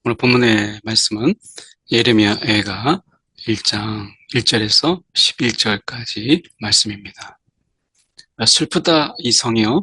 오늘 본문의 말씀은 예레미야가 1장 1절에서 11절까지 말씀입니다. 슬프다 이 성이여,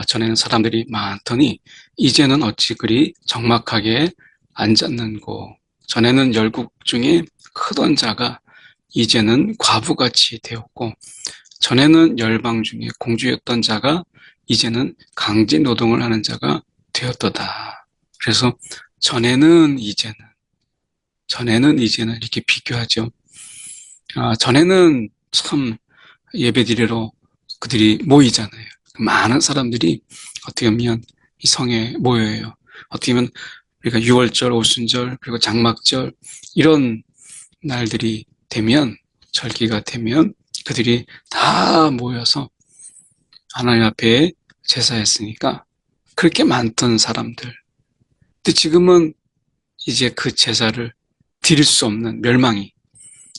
전에는 사람들이 많더니 이제는 어찌 그리 적막하게 앉았는고. 전에는 열국 중에 크던 자가 이제는 과부같이 되었고, 전에는 열방 중에 공주였던 자가 이제는 강제 노동을 하는 자가 되었도다. 그래서 전에는 이제는 이렇게 비교하죠. 전에는 참 예배드리러 그들이 모이잖아요. 많은 사람들이 어떻게 보면 이 성에 모여요. 어떻게 보면 우리가 6월절, 오순절, 그리고 장막절 이런 날들이 되면, 절기가 되면 그들이 다 모여서 하나님 앞에 제사했으니까 그렇게 많던 사람들. 근데 지금은 이제 그 제사를 드릴 수 없는 멸망이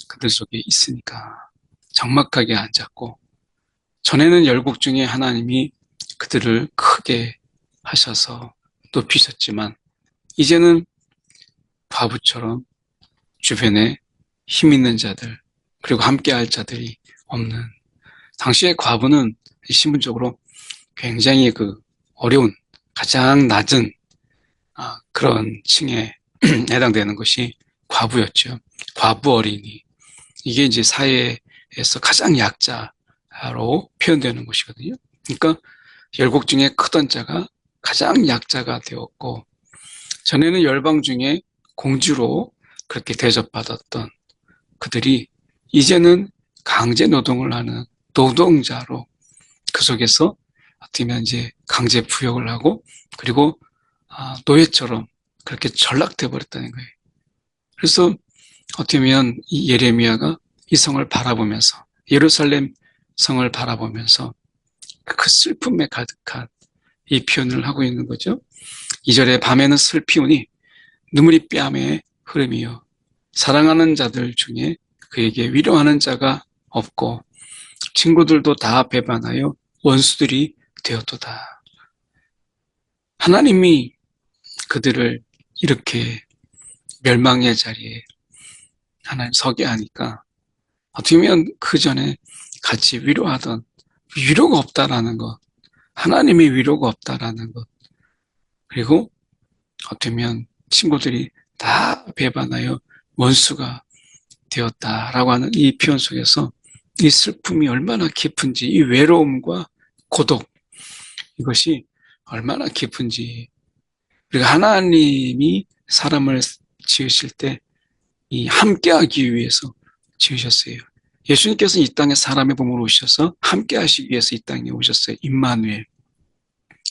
그들 속에 있으니까 적막하게 앉았고, 전에는 열국 중에 하나님이 그들을 크게 하셔서 높이셨지만 이제는 과부처럼 주변에 힘 있는 자들, 그리고 함께할 자들이 없는, 당시의 과부는 신분적으로 굉장히 어려운, 가장 낮은 그런 층에 해당되는 것이 과부였죠. 과부 어린이. 이게 이제 사회에서 가장 약자로 표현되는 것이거든요. 그러니까 열국 중에 크던 자가 가장 약자가 되었고, 전에는 열방 중에 공주로 그렇게 대접받았던 그들이 이제는 강제 노동을 하는 노동자로, 그 속에서 어떻게 보면 이제 강제 부역을 하고, 그리고 노예처럼 그렇게 전락돼 버렸다는 거예요. 그래서 어떻게 보면 이 예레미야가 이 성을 바라보면서, 예루살렘 성을 바라보면서 그 슬픔에 가득한 이 표현을 하고 있는 거죠. 2절에 밤에는 슬피우니 눈물이 뺨에 흐름이요, 사랑하는 자들 중에 그에게 위로하는 자가 없고 친구들도 다 배반하여 원수들이 되었도다. 하나님이 그들을 이렇게 멸망의 자리에 하나님 서게 하니까 어떻게 보면 그 전에 같이 위로하던 위로가 없다라는 것, 하나님의 위로가 없다라는 것, 그리고 어떻게 보면 친구들이 다 배반하여 원수가 되었다라고 하는 이 표현 속에서 이 슬픔이 얼마나 깊은지, 이 외로움과 고독, 이것이 얼마나 깊은지. 그리고 하나님이 사람을 지으실 때 이 함께하기 위해서 지으셨어요. 예수님께서 이 땅에 사람의 몸으로 오셔서 함께하시기 위해서 이 땅에 오셨어요. 임마누엘.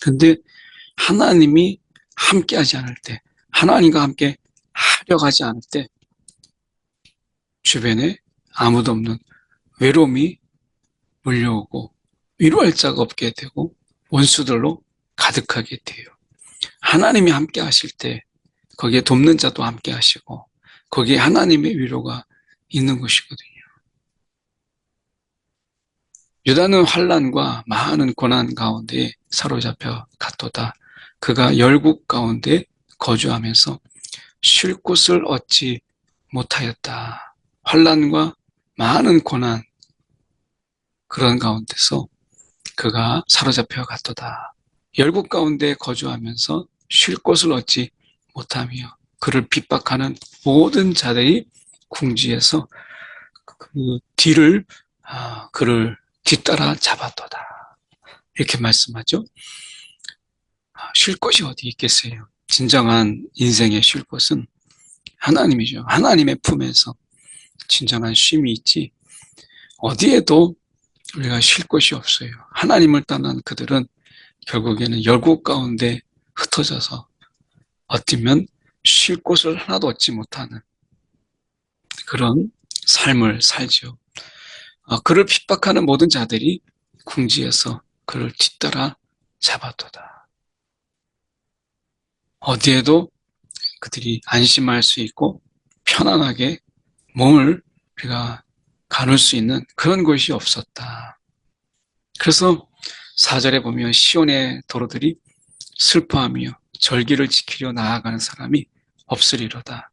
근데 하나님이 함께하지 않을 때, 하나님과 함께 하려고 하지 않을 때 주변에 아무도 없는 외로움이 몰려오고 위로할 자가 없게 되고 원수들로 가득하게 돼요. 하나님이 함께 하실 때 거기에 돕는 자도 함께 하시고 거기에 하나님의 위로가 있는 것이거든요. 유다는 환난과 많은 고난 가운데 사로잡혀 갔도다. 그가 열국 가운데 거주하면서 쉴 곳을 얻지 못하였다. 환난과 많은 고난, 그런 가운데서 그가 사로잡혀 갔도다. 열국 가운데 거주하면서 쉴 곳을 얻지 못하며 그를 핍박하는 모든 자들이 궁지에서 그 뒤를 그를 뒤따라 잡았도다. 이렇게 말씀하죠. 쉴 곳이 어디 있겠어요? 진정한 인생의 쉴 곳은 하나님이죠. 하나님의 품에서 진정한 쉼이 있지 어디에도 우리가 쉴 곳이 없어요. 하나님을 떠난 그들은 결국에는 열국 가운데 흩어져서 어쩌면 쉴 곳을 하나도 얻지 못하는 그런 삶을 살죠. 그를 핍박하는 모든 자들이 궁지에서 그를 뒤따라 잡아도다. 어디에도 그들이 안심할 수 있고 편안하게 몸을 우리가 가눌 수 있는 그런 곳이 없었다. 그래서 4절에 보면 시온의 도로들이 슬퍼하며 절기를 지키려 나아가는 사람이 없으리로다.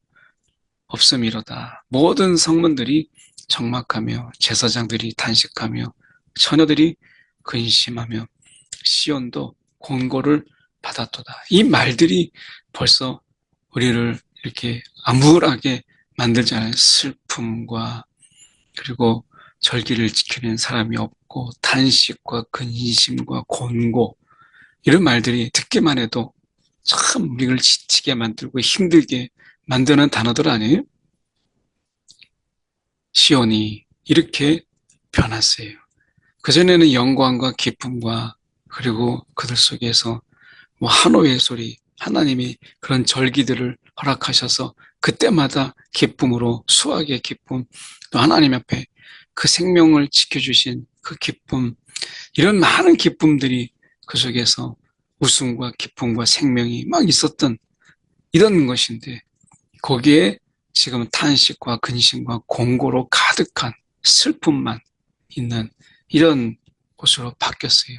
없음이로다. 모든 성문들이 적막하며 제사장들이 단식하며 처녀들이 근심하며 시온도 곤고를 받았도다. 이 말들이 벌써 우리를 이렇게 암울하게 만들잖아요. 슬픔과 그리고 절기를 지키는 사람이 없고 단식과 근심과 곤고 이런 말들이 듣기만 해도 참 우리를 지치게 만들고 힘들게 만드는 단어들 아니에요? 시온이 이렇게 변했어요. 그전에는 영광과 기쁨과 그리고 그들 속에서 뭐 한오의 소리, 하나님이 그런 절기들을 허락하셔서 그때마다 기쁨으로 수확의 기쁨, 또 하나님 앞에 그 생명을 지켜주신 그 기쁨, 이런 많은 기쁨들이 그 속에서 웃음과 기쁨과 생명이 막 있었던 이런 것인데 거기에 지금 탄식과 근심과 공고로 가득한 슬픔만 있는 이런 곳으로 바뀌었어요.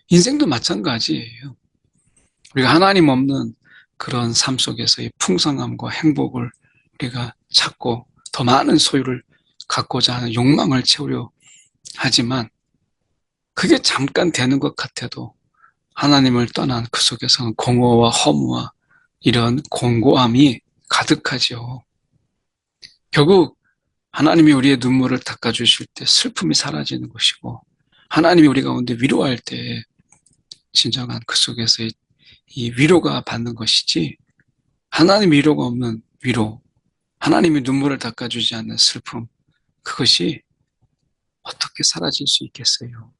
인생도 마찬가지예요. 우리가 하나님 없는 그런 삶 속에서의 풍성함과 행복을 우리가 찾고 더 많은 소유를 갖고자 하는 욕망을 채우려 하지만 그게 잠깐 되는 것 같아도 하나님을 떠난 그 속에서는 공허와 허무와 이런 공고함이 가득하죠. 결국 하나님이 우리의 눈물을 닦아주실 때 슬픔이 사라지는 것이고 하나님이 우리 가운데 위로할 때 진정한 그 속에서의 이 위로가 받는 것이지 하나님 위로가 없는 위로, 하나님이 눈물을 닦아주지 않는 슬픔, 그것이 어떻게 사라질 수 있겠어요?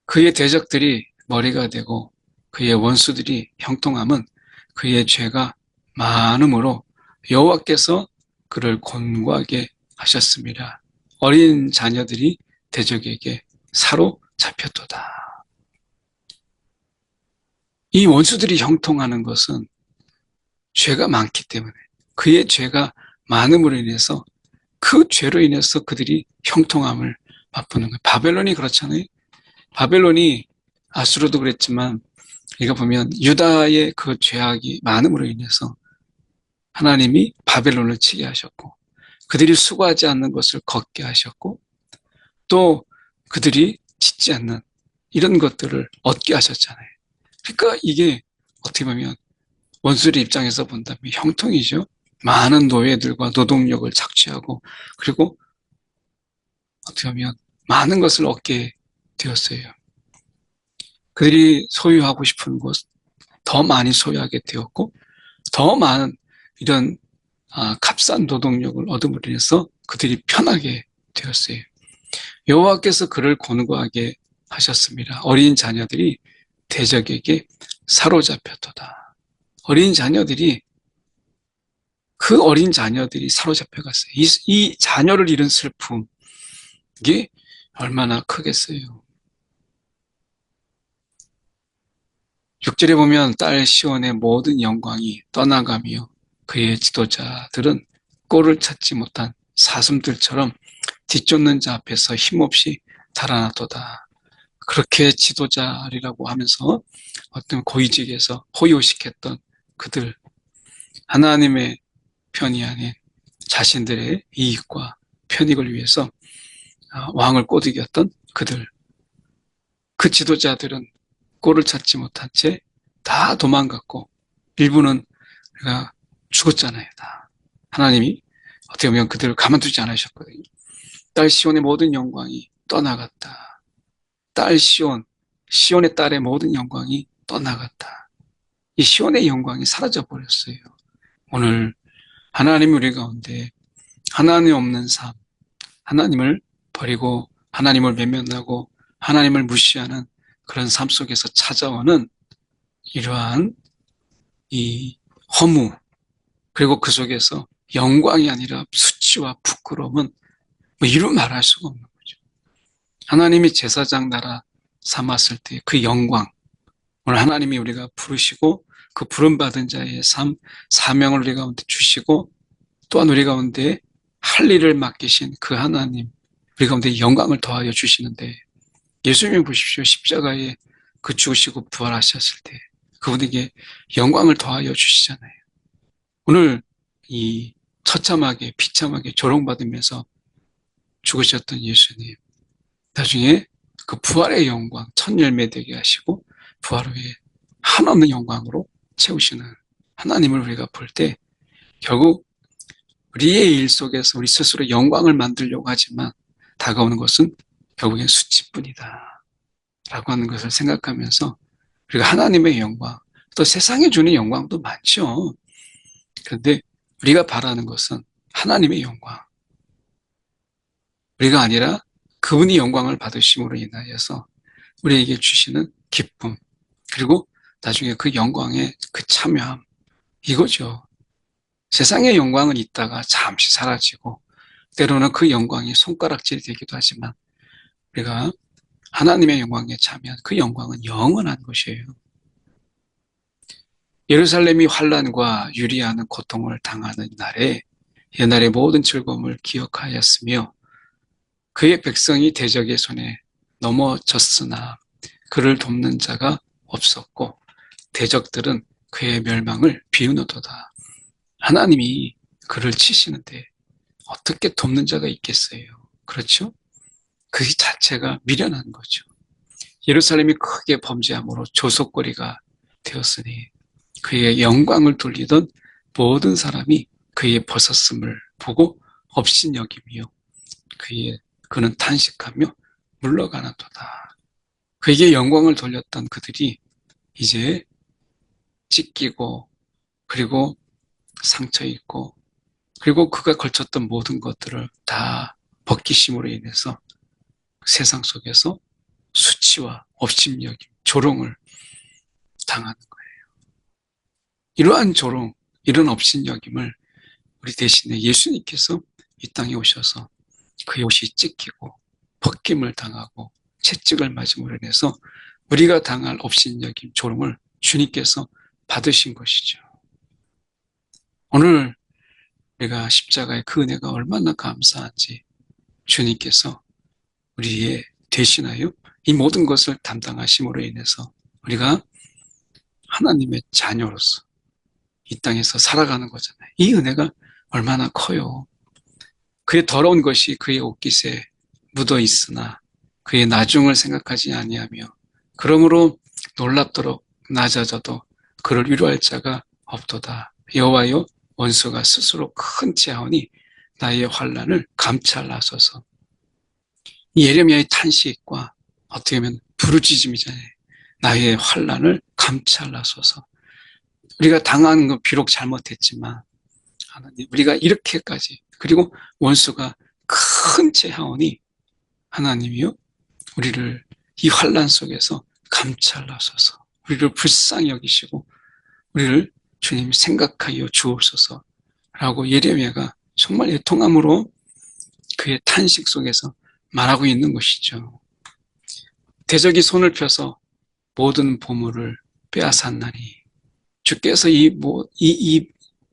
그의 대적들이 머리가 되고 그의 원수들이 형통함은 그의 죄가 많음으로 여호와께서 그를 곤고하게 하셨습니다. 어린 자녀들이 대적에게 사로잡혔도다. 이 원수들이 형통하는 것은 죄가 많기 때문에 그의 죄가 많음으로 인해서 그 죄로 인해서 그들이 형통함을 맛보는 거예요. 바벨론이 그렇잖아요. 바벨론이 아수르도 그랬지만 이거 보면 유다의 그 죄악이 많음으로 인해서 하나님이 바벨론을 치게 하셨고 그들이 수고하지 않는 것을 걷게 하셨고 또 그들이 짓지 않는 이런 것들을 얻게 하셨잖아요. 그러니까 이게 어떻게 보면 원수의 입장에서 본다면 형통이죠. 많은 노예들과 노동력을 착취하고 그리고 어떻게 보면 많은 것을 얻게 되었어요. 그들이 소유하고 싶은 것 더 많이 소유하게 되었고 더 많은 이런 값싼 노동력을 얻음으로 인해서 그들이 편하게 되었어요. 여호와께서 그를 곤고하게 하셨습니다. 어린 자녀들이 대적에게 사로잡혔도다. 어린 자녀들이 그 어린 자녀들이 사로잡혀갔어요. 이 자녀를 잃은 슬픔 이게 얼마나 크겠어요. 6절에 보면 딸 시온의 모든 영광이 떠나가며 그의 지도자들은 꼴을 찾지 못한 사슴들처럼 뒤쫓는 자 앞에서 힘없이 달아나도다. 그렇게 지도자리라고 하면서 어떤 고위직에서 호요식했던 그들 하나님의 편이 아닌 자신들의 이익과 편익을 위해서 왕을 꼬드겼던 그들 그 지도자들은 꼴을 찾지 못한 채 다 도망갔고 일부는 죽었잖아요. 다. 하나님이 어떻게 보면 그들을 가만두지 않으셨거든요. 딸 시온의 모든 영광이 떠나갔다. 딸 시온, 시온의 딸의 모든 영광이 떠나갔다. 이 시온의 영광이 사라져버렸어요. 오늘 하나님 우리 가운데 하나님 없는 삶, 하나님을 버리고 하나님을 외면하고 하나님을 무시하는 그런 삶 속에서 찾아오는 이러한 이 허무 그리고 그 속에서 영광이 아니라 수치와 부끄러움은 뭐 이루 말할 수가 없는 거죠. 하나님이 제사장 나라 삼았을 때 그 영광 오늘 하나님이 우리가 부르시고 그 부름받은 자의 삶 사명을 우리 가운데 주시고 또한 우리 가운데 할 일을 맡기신 그 하나님 우리 가운데 영광을 더하여 주시는데 예수님을 보십시오. 십자가에 그 죽으시고 부활하셨을 때 그분에게 영광을 더하여 주시잖아요. 오늘 이 처참하게 비참하게 조롱받으면서 죽으셨던 예수님, 나중에 그 부활의 영광, 첫 열매 되게 하시고 부활 후에 한없는 영광으로 채우시는 하나님을 우리가 볼 때 결국 우리의 일 속에서 우리 스스로 영광을 만들려고 하지만 다가오는 것은 결국엔 수치뿐이다 라고 하는 것을 생각하면서 우리가 하나님의 영광, 또 세상에 주는 영광도 많죠. 그런데 우리가 바라는 것은 하나님의 영광, 우리가 아니라 그분이 영광을 받으심으로 인하여서 우리에게 주시는 기쁨, 그리고 나중에 그 영광의 그 참여함, 이거죠. 세상의 영광은 있다가 잠시 사라지고 때로는 그 영광이 손가락질이 되기도 하지만 우리가 하나님의 영광에 참여한 그 영광은 영원한 것이에요. 예루살렘이 환란과 유리하는 고통을 당하는 날에 옛날의 모든 즐거움을 기억하였으며 그의 백성이 대적의 손에 넘어졌으나 그를 돕는 자가 없었고 대적들은 그의 멸망을 비우노도다. 하나님이 그를 치시는데 어떻게 돕는 자가 있겠어요? 그렇죠? 그 자체가 미련한 거죠. 예루살렘이 크게 범죄함으로 조속거리가 되었으니 그의 영광을 돌리던 모든 사람이 그의 벗었음을 보고 업신여기며 그는 탄식하며 물러가는도다. 그에게 영광을 돌렸던 그들이 이제 찢기고 그리고 상처 입고 그리고 그가 걸쳤던 모든 것들을 다 벗기심으로 인해서 세상 속에서 수치와 업신여김, 조롱을 당하는 거예요. 이러한 조롱, 이런 업신여김을 우리 대신에 예수님께서 이 땅에 오셔서 그의 옷이 찢기고 벗김을 당하고 채찍을 맞음으로 인해서 우리가 당할 업신여김, 조롱을 주님께서 받으신 것이죠. 오늘 우리가 십자가의 그 은혜가 얼마나 감사한지 주님께서 우리의 대신하여 이 모든 것을 담당하심으로 인해서 우리가 하나님의 자녀로서 이 땅에서 살아가는 거잖아요. 이 은혜가 얼마나 커요. 그의 더러운 것이 그의 옷깃에 묻어 있으나 그의 나중을 생각하지 아니하며 그러므로 놀랍도록 낮아져도 그를 위로할 자가 없도다. 여호와여 원수가 스스로 큰 체하오니 나의 환난을 감찰하소서. 예레미야의 탄식과 어떻게 보면 부르짖음이잖아요. 나의 환난을 감찰하소서. 우리가 당하는 건 비록 잘못했지만 하나님 우리가 이렇게까지 그리고 원수가 큰 체하오니 하나님이요 우리를 이 환난 속에서 감찰하소서. 우리를 불쌍히 여기시고 우리를 주님이 생각하여 주옵소서 라고 예레미야가 정말 애통함으로 그의 탄식 속에서 말하고 있는 것이죠. 대적이 손을 펴서 모든 보물을 빼앗았나니 주께서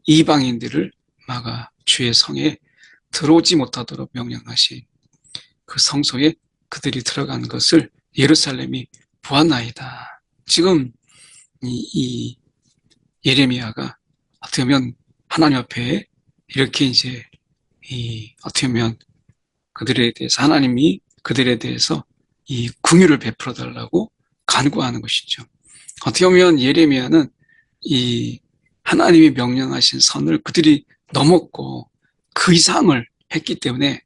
이방인들을 막아 주의 성에 들어오지 못하도록 명령하신 그 성소에 그들이 들어간 것을 예루살렘이 보았나이다. 지금 이 예레미야가 어떻게 보면 하나님 앞에 이렇게 이제 어떻게 보면 그들에 대해서 하나님이 그들에 대해서 이 긍휼을 베풀어 달라고 간구하는 것이죠. 어떻게 보면 예레미야는 이 하나님이 명령하신 선을 그들이 넘었고 그 이상을 했기 때문에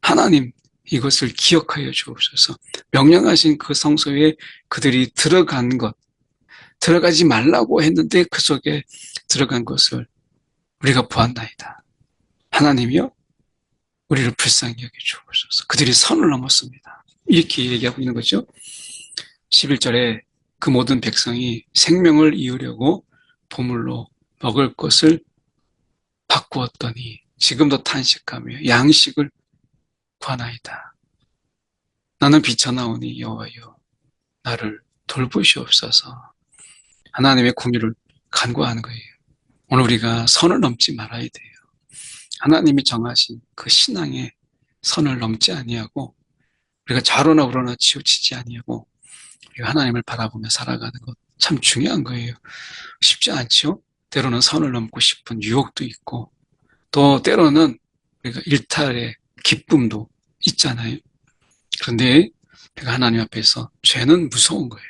하나님 이것을 기억하여 주옵소서. 명령하신 그 성소에 그들이 들어간 것, 들어가지 말라고 했는데 그 속에 들어간 것을 우리가 보았나이다. 하나님이여 우리를 불쌍히 여겨 주옵소서. 그들이 선을 넘었습니다. 이렇게 얘기하고 있는 거죠. 11절에 그 모든 백성이 생명을 이으려고 보물로 먹을 것을 바꾸었더니 지금도 탄식하며 양식을 구하나이다. 나는 비쳐나오니 여호와여 나를 돌보시옵소서. 하나님의 긍휼을 간구하는 거예요. 오늘 우리가 선을 넘지 말아야 돼요. 하나님이 정하신 그 신앙의 선을 넘지 아니하고 우리가 좌로나 우로나 치우치지 아니하고 우리가 하나님을 바라보며 살아가는 것 참 중요한 거예요. 쉽지 않죠? 때로는 선을 넘고 싶은 유혹도 있고, 또 때로는 우리가 일탈의 기쁨도 있잖아요. 그런데 우리가 하나님 앞에서 죄는 무서운 거예요.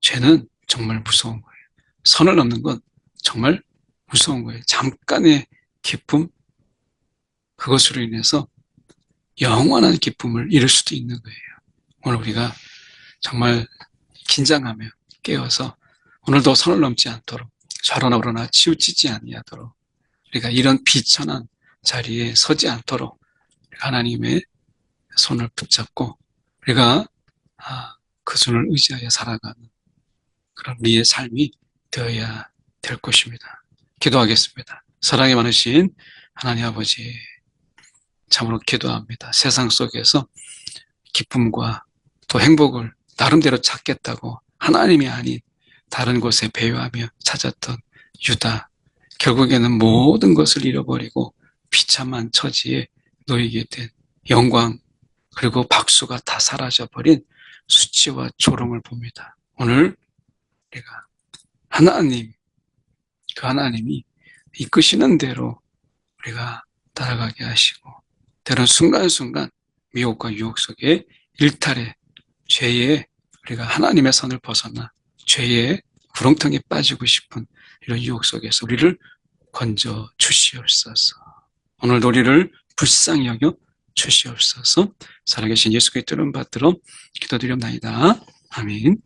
죄는 정말 무서운 거예요. 선을 넘는 건 정말 무서운 거예요. 잠깐의 기쁨, 그것으로 인해서 영원한 기쁨을 잃을 수도 있는 거예요. 오늘 우리가 정말 긴장하며 깨어서 오늘도 선을 넘지 않도록 저러나 그러나 치우치지 아니하도록 우리가 이런 비천한 자리에 서지 않도록 하나님의 손을 붙잡고 우리가 그 손을 의지하여 살아가는 그런 우리의 삶이 되어야 될 것입니다. 기도하겠습니다. 사랑이 많으신 하나님 아버지, 참으로 기도합니다. 세상 속에서 기쁨과 또 행복을 나름대로 찾겠다고 하나님이 아닌 다른 곳에 배회하며 찾았던 유다, 결국에는 모든 것을 잃어버리고 비참한 처지에 놓이게 된 영광, 그리고 박수가 다 사라져버린 수치와 조롱을 봅니다. 오늘 우리가 하나님, 그 하나님이 이끄시는 대로 우리가 따라가게 하시고, 때론 순간순간 미혹과 유혹 속에 일탈의 죄에 우리가 하나님의 선을 벗어나 죄의 구렁텅이에 빠지고 싶은 이런 유혹 속에서 우리를 건져 주시옵소서. 오늘도 우리를 불쌍히 여겨 주시옵소서. 살아계신 예수 그리스도를 받들어 기도드립나이다. 아멘.